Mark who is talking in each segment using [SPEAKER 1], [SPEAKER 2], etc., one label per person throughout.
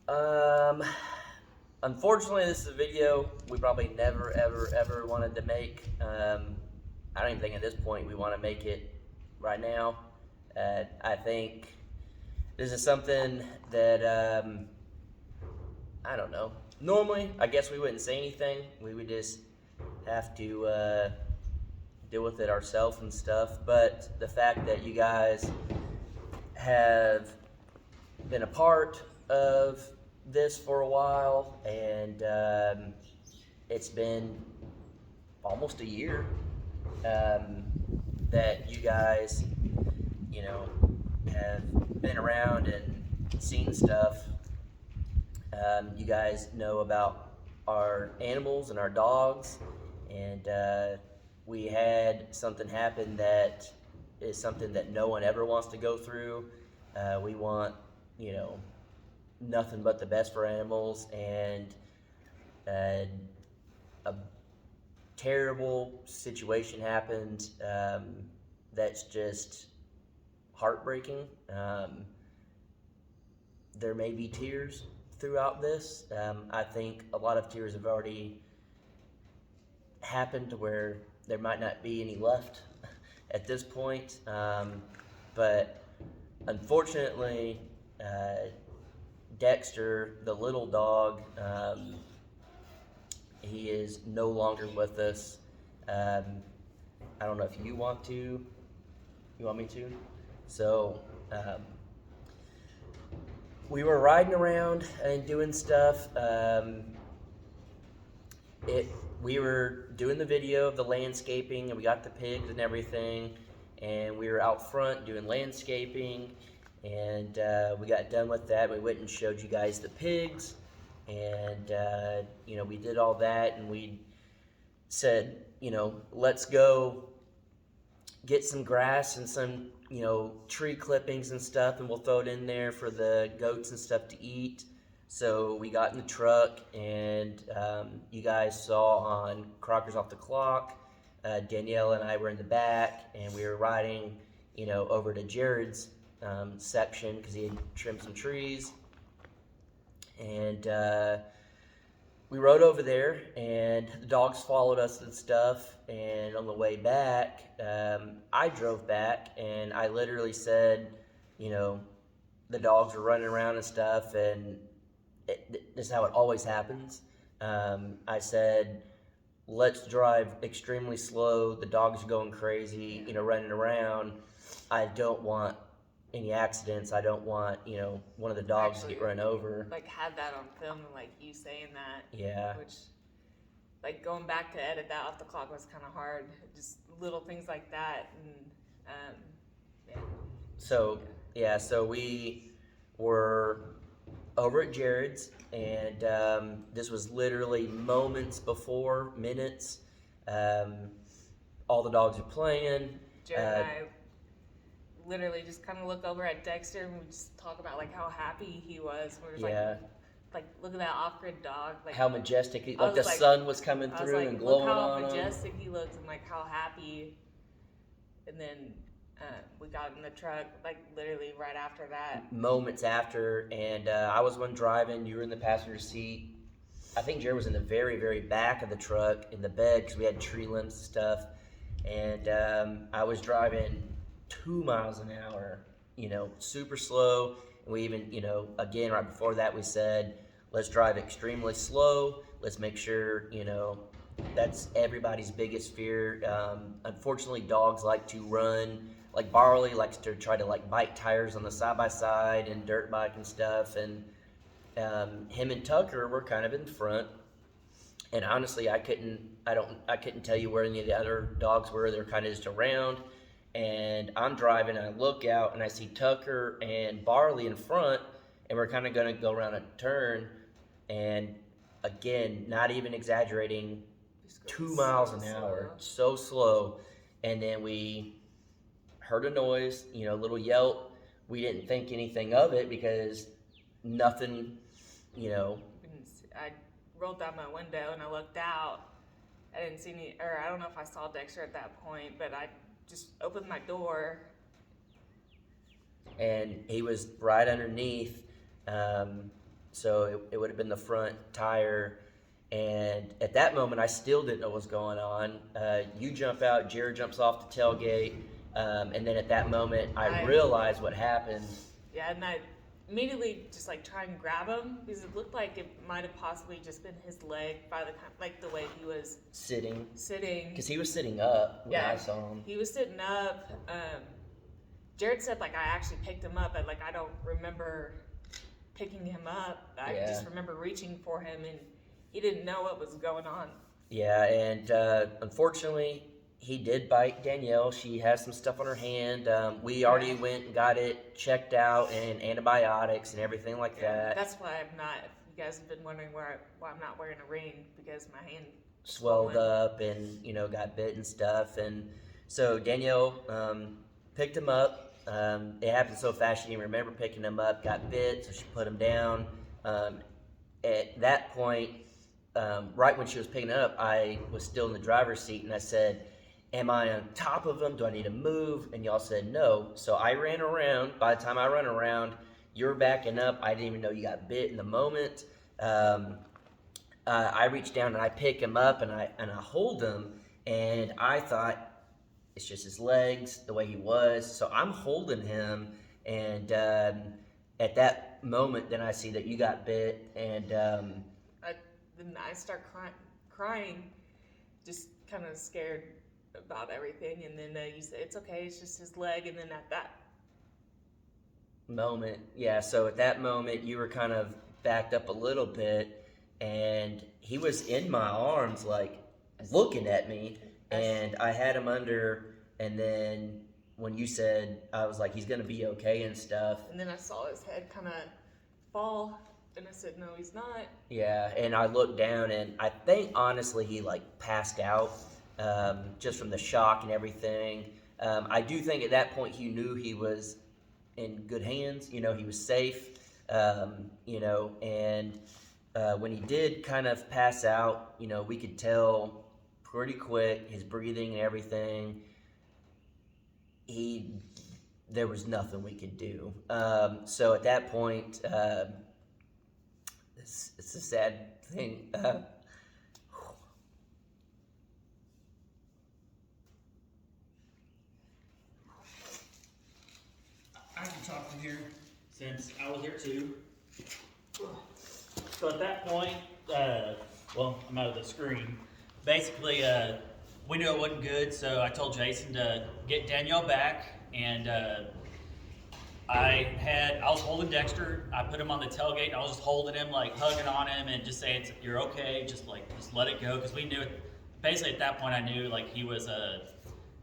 [SPEAKER 1] Um, Unfortunately, this is a video we probably never, ever wanted to make. I don't even think at this point we want to make it right now. I think this is something that, I don't know. Normally, I guess we wouldn't say anything. We would just have to deal with it ourselves and stuff. But the fact that you guys have been a part of this for a while, and it's been almost a year that you guys, you know, have been around and seen stuff. You guys know about our animals and our dogs, and we had something happen that is something that no one ever wants to go through. We want, you know, nothing but the best for animals, and a terrible situation happened that's just heartbreaking. There may be tears throughout this. I think a lot of tears have already happened to where there might not be any left at this point. But unfortunately, Dexter, the little dog, he is no longer with us. I don't know if you want me to? So, we were riding around and doing stuff. We were doing the video of the landscaping, and we got the pigs and everything, and we were out front doing landscaping, and we got done with that. We went and showed you guys the pigs, and we did all that, and we said, let's go get some grass and some tree clippings and stuff, and we'll throw it in there for the goats and stuff to eat. So we got in the truck, and you guys saw on Crockers Off the Clock, Danielle and I were in the back, and we were riding over to Jared's section because he had trimmed some trees, and we rode over there, and the dogs followed us and stuff. And on the way back, I drove back, and I literally said, the dogs were running around and stuff, and this is how it always happens. I said, let's drive extremely slow. The dogs are going crazy, running around. I don't want any accidents. I don't want, one of the dogs to get run over.
[SPEAKER 2] Had that on film, and you saying that.
[SPEAKER 1] Yeah.
[SPEAKER 2] Which, going back to edit that off the clock was kind of hard. Just little things like that, and yeah.
[SPEAKER 1] So we were over at Jared's, and this was literally moments before, minutes. All the dogs are playing.
[SPEAKER 2] Jared and I literally just kind of look over at Dexter, and we just talk about how happy he was. We're just look at that off-grid dog.
[SPEAKER 1] How majestic he, the sun was coming through and glowing on him.
[SPEAKER 2] Look how majestic he looked, and how happy. And then we got in the truck, literally right after that.
[SPEAKER 1] Moments after, and I was one driving. You were in the passenger seat. I think Jared was in the very, very back of the truck in the bed because we had tree limbs and stuff. And I was driving 2 miles an hour, super slow. And we even, again, right before that, we said, let's drive extremely slow. Let's make sure, that's everybody's biggest fear. Unfortunately, dogs like to run. Barley likes to try to bite tires on the side-by-side and dirt bike and stuff. And him and Tucker were kind of in front. And honestly, I couldn't tell you where any of the other dogs were. They're kind of just around. And I'm driving, and I look out, and I see Tucker and Barley in front, and we're kind of going to go around a turn. And again, not even exaggerating, 2 miles an hour, so slow. And then we heard a noise, a little yelp. We didn't think anything of it because nothing,
[SPEAKER 2] I rolled down my window and I looked out. I didn't see any, or I don't know if I saw Dexter at that point, but I just opened my door.
[SPEAKER 1] And he was right underneath so it would have been the front tire. And at that moment, I still didn't know what was going on. You jump out, Jared jumps off the tailgate, and then at that moment, I realized what happened.
[SPEAKER 2] Yeah, and I immediately just like try and grab him because it looked like it might have possibly just been his leg by the time, like the way he was
[SPEAKER 1] Sitting.
[SPEAKER 2] Because
[SPEAKER 1] he was sitting up when I saw him.
[SPEAKER 2] He was sitting up. Jared said like I actually picked him up, but like I don't remember picking him up. I just remember reaching for him, and he didn't know what was going on.
[SPEAKER 1] Yeah, and unfortunately, he did bite Danielle. She has some stuff on her hand. We already went and got it checked out and antibiotics and everything like that.
[SPEAKER 2] That's why I'm not. If you guys have been wondering why I'm not wearing a ring, because my hand
[SPEAKER 1] swelled up and got bit and stuff. And so Danielle picked him up. It happened so fast she didn't remember picking him up. Got bit, so she put him down. At that point, right when she was picking him up, I was still in the driver's seat, and I said, am I on top of him? Do I need to move? And y'all said no. So I ran around. By the time I run around, you're backing up. I didn't even know you got bit in the moment. I reach down and I pick him up and I hold him, and I thought it's just his legs, the way he was. So I'm holding him, and at that moment, then I see that you got bit, and
[SPEAKER 2] then I start crying, just kind of scared about everything. And then you say it's okay, it's just his leg. And then at that
[SPEAKER 1] moment, so at that moment you were kind of backed up a little bit, and he was in my arms like looking at me, and I had him under, and then when you said, I was like, he's gonna be okay and stuff,
[SPEAKER 2] and then I saw his head kind of fall, and I said, no, he's not.
[SPEAKER 1] Yeah, and I looked down, and I think honestly he like passed out, just from the shock and everything. I do think at that point he knew he was in good hands. He was safe. And when he did kind of pass out, we could tell pretty quick his breathing and everything. There was nothing we could do. So at that point, it's a sad thing.
[SPEAKER 3] I can talk from here since I was here too. So at that point, I'm out of the screen. Basically, we knew it wasn't good, so I told Jason to get Danielle back, and I was holding Dexter. I put him on the tailgate, and I was just holding him, like hugging on him, and just saying, "You're okay. Just let it go," because we knew it. Basically, at that point, I knew like he was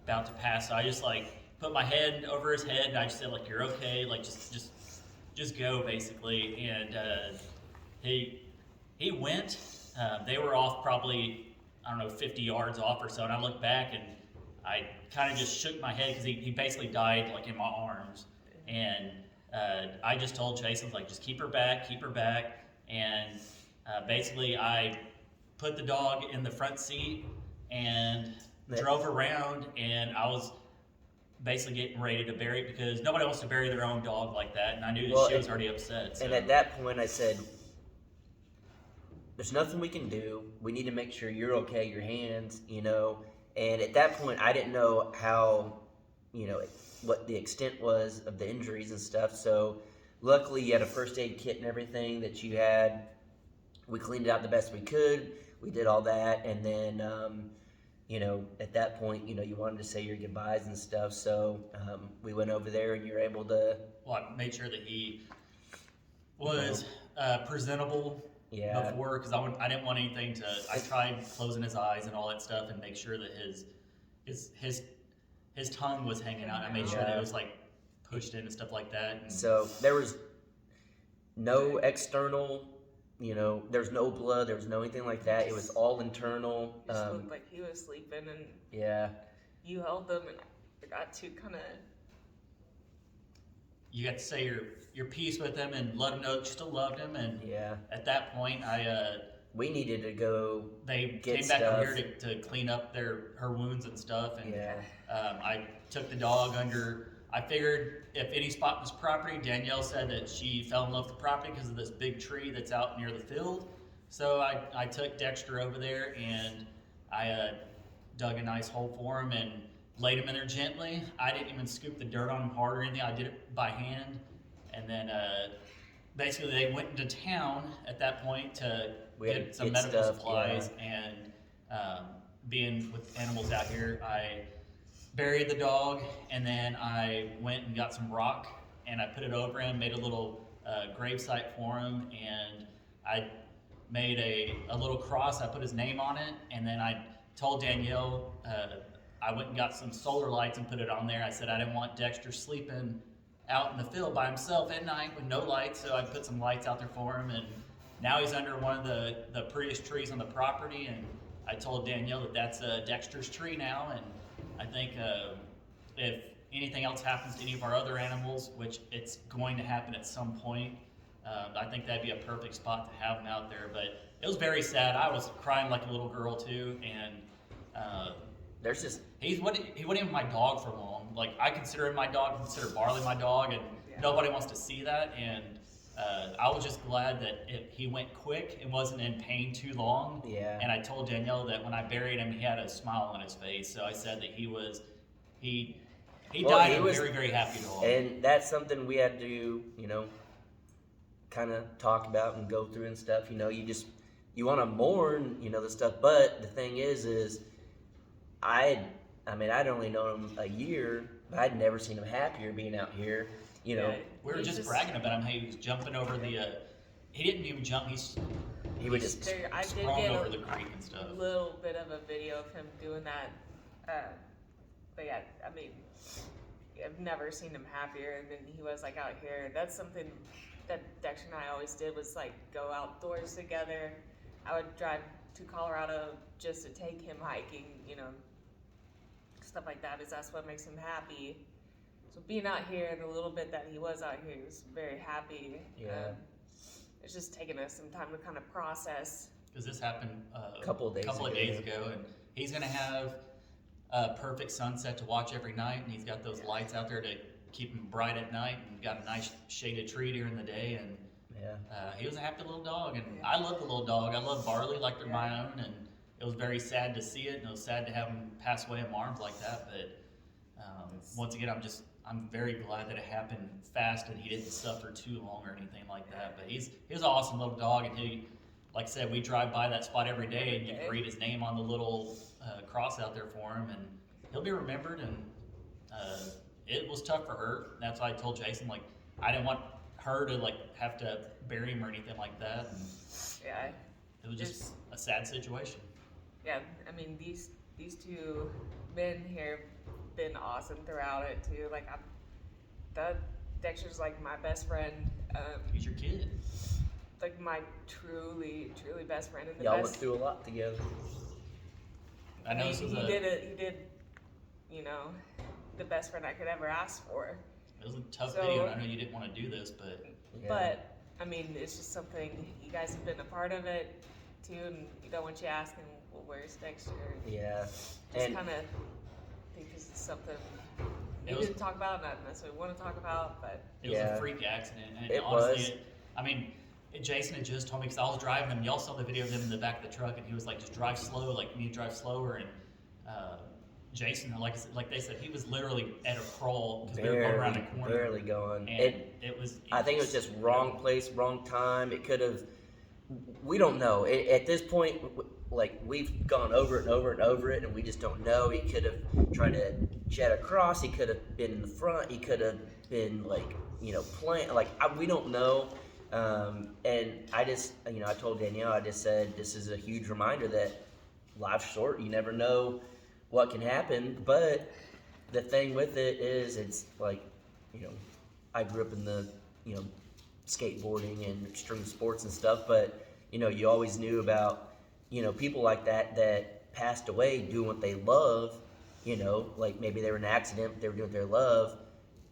[SPEAKER 3] about to pass. So I just put my head over his head, and I just said, like, "You're okay. Like, just go," basically. And he went. They were off probably, 50 yards off or so, and I looked back and I kind of just shook my head because he basically died like in my arms. And I just told Jason, like, just keep her back. And basically I put the dog in the front seat and drove around, and I was basically getting ready to bury it because nobody wants to bury their own dog like that, and I knew that she was already upset. So.
[SPEAKER 1] And at that point I said, there's nothing we can do. We need to make sure you're okay, your hands, And at that point, I didn't know how, what the extent was of the injuries and stuff. So luckily you had a first aid kit and everything that you had. We cleaned it out the best we could. We did all that. And then, at that point, you wanted to say your goodbyes and stuff. So we went over there, and you're able to...
[SPEAKER 3] Well, I made sure that he was presentable.
[SPEAKER 1] Yeah.
[SPEAKER 3] Before, because I didn't want anything to. I tried closing his eyes and all that stuff, and make sure that his tongue was hanging out. I made sure that it was pushed in and stuff like that. And
[SPEAKER 1] so there was no external, there's no blood, there was no anything like that. It was all internal.
[SPEAKER 2] It just looked like he was sleeping, and you held him, and I got to kind of.
[SPEAKER 3] You got to say your piece with him and let him know that you still loved him. And at that point,
[SPEAKER 1] we needed to go.
[SPEAKER 3] They came back over here to clean up her wounds and stuff. And I took the dog under. I figured if any spot in this property, Danielle said that she fell in love with the property because of this big tree that's out near the field. So I took Dexter over there and I dug a nice hole for him and laid him in there gently. I didn't even scoop the dirt on him hard or anything. I did it by hand. And then basically they went into town at that point to get some medical supplies. Yeah. And being with animals out here, I buried the dog, and then I went and got some rock and I put it over him, made a little grave site for him, and I made a little cross. I put his name on it, and then I told Danielle, I went and got some solar lights and put it on there. I said I didn't want Dexter sleeping out in the field by himself at night with no lights, so I put some lights out there for him, and now he's under one of the prettiest trees on the property, and I told Danielle that that's Dexter's tree now, and I think if anything else happens to any of our other animals, which it's going to happen at some point, I think that'd be a perfect spot to have him out there. But it was very sad. I was crying like a little girl too, and
[SPEAKER 1] there's just
[SPEAKER 3] he wasn't even my dog for long. Like I consider him my dog, consider Barley my dog, and nobody wants to see that. And I was just glad that he went quick and wasn't in pain too long.
[SPEAKER 1] Yeah.
[SPEAKER 3] And I told Danielle that when I buried him, he had a smile on his face. So I said that he died a very, very happy dog.
[SPEAKER 1] And that's something we had to, kind of talk about and go through and stuff. You want to mourn, the stuff. But the thing is I'd only known him a year, but I'd never seen him happier being out here. We
[SPEAKER 3] were just bragging about him. How he was jumping over the. He didn't even jump.
[SPEAKER 1] He would just
[SPEAKER 3] sprung over the creek and stuff.
[SPEAKER 2] A little bit of a video of him doing that. But yeah, I've never seen him happier than he was like out here. That's something that Dexter and I always did, was like go outdoors together. I would drive to Colorado just to take him hiking, stuff like that, because that's what makes him happy. So being out here and the little bit that he was out here, he was very happy.
[SPEAKER 1] Yeah.
[SPEAKER 2] It's just taking us some time to kind of process.
[SPEAKER 3] Because this happened
[SPEAKER 1] a couple of days ago,
[SPEAKER 3] and he's going to have a perfect sunset to watch every night, and he's got those lights out there to keep him bright at night, and got a nice shaded tree during the day, and he was a happy little dog, and I love the little dog. I love Barley like they're my own, and it was very sad to see it, and it was sad to have him pass away in my arms like that, but once again, I'm very glad that it happened fast and he didn't suffer too long or anything like that. But he's an awesome little dog, and he, like I said, we drive by that spot every day, and you can read his name on the little cross out there for him, and he'll be remembered. And it was tough for her. That's why I told Jason, like, I didn't want her to have to bury him or anything like that. And it was just a sad situation.
[SPEAKER 2] Yeah, these two men here been awesome throughout it too. Dexter's like my best friend.
[SPEAKER 3] He's your kid.
[SPEAKER 2] Like my truly best friend. And
[SPEAKER 1] y'all went through a lot together.
[SPEAKER 3] I know
[SPEAKER 2] he did the best friend I could ever ask for.
[SPEAKER 3] It was a tough video, and I know you didn't want to do this, but
[SPEAKER 2] it's just something you guys have been a part of it too, and you don't want you asking, well, where's Dexter?
[SPEAKER 1] Yeah.
[SPEAKER 2] Just kind of think this is something we didn't talk about, not necessarily want to talk about, but
[SPEAKER 3] it was a freak accident, and
[SPEAKER 1] it
[SPEAKER 3] honestly, Jason had just told me, because I was driving him. Y'all saw the video of him in the back of the truck, and he was like, "Just drive slow, like you need to drive slower." And Jason, like they said, he was literally at a crawl because we were going around a corner,
[SPEAKER 1] barely going.
[SPEAKER 3] And I
[SPEAKER 1] think it was just wrong place, wrong time. It could have. We don't know. At this point, we've gone over it and over and over it, and we just don't know. He could have tried to jet across. He could have been in the front. He could have been playing. We don't know. And I just, I told Danielle, I just said, this is a huge reminder that life's short. You never know what can happen. But the thing with it is, it's I grew up in the, skateboarding and extreme sports and stuff, but, you always knew about, people like that passed away doing what they love, maybe they were in an accident, but they were doing what they love.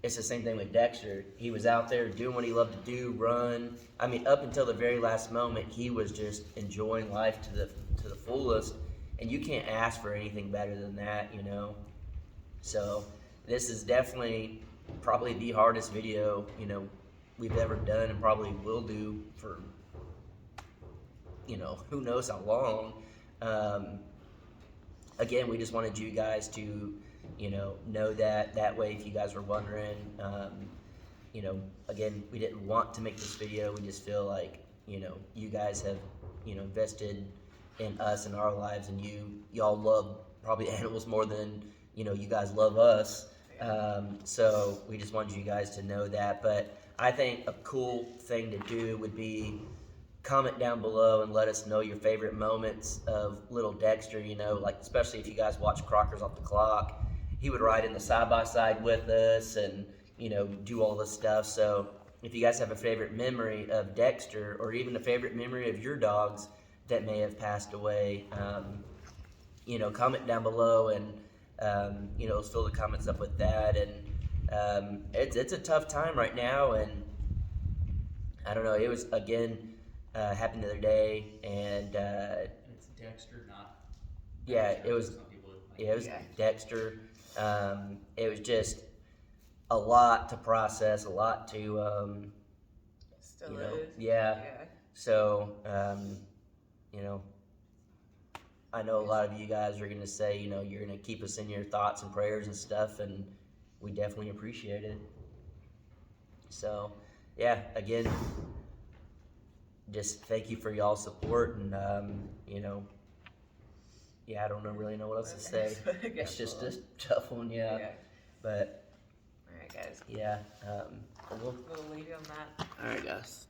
[SPEAKER 1] It's the same thing with Dexter. He was out there doing what he loved to do, run. Up until the very last moment, he was just enjoying life to the fullest, and you can't ask for anything better than that, So this is definitely probably the hardest video, we've ever done and probably will do for, who knows how long. Again, we just wanted you guys to, know that way if you guys were wondering. Again, we didn't want to make this video. We just feel like, you guys have, invested in us and our lives, and y'all love probably animals more than, you guys love us. So we just wanted you guys to know that. But I think a cool thing to do would be comment down below and let us know your favorite moments of little Dexter, like especially if you guys watch Crockers Off the Clock. He would ride in the side-by-side with us and, do all this stuff. So if you guys have a favorite memory of Dexter or even a favorite memory of your dogs that may have passed away, comment down below and, let's fill the comments up with that. And it's a tough time right now, and I don't know, it was, again, happened the other day, and
[SPEAKER 3] It's Dexter, not.
[SPEAKER 1] yeah,
[SPEAKER 3] Dexter.
[SPEAKER 1] it was
[SPEAKER 3] Some people would
[SPEAKER 1] yeah, it was
[SPEAKER 2] Yeah.
[SPEAKER 1] Dexter. It was just a lot to process, a lot to
[SPEAKER 2] Still
[SPEAKER 1] you know,
[SPEAKER 2] is.
[SPEAKER 1] yeah. So I know a lot of you guys are gonna say, you're gonna keep us in your thoughts and prayers and stuff, and we definitely appreciate it. So yeah, again, just thank you for y'all's support, and I don't really know what else to say. It's just a tough one, yeah. But
[SPEAKER 2] Alright, guys.
[SPEAKER 1] yeah,
[SPEAKER 2] We'll leave you on that.
[SPEAKER 1] all right, guys.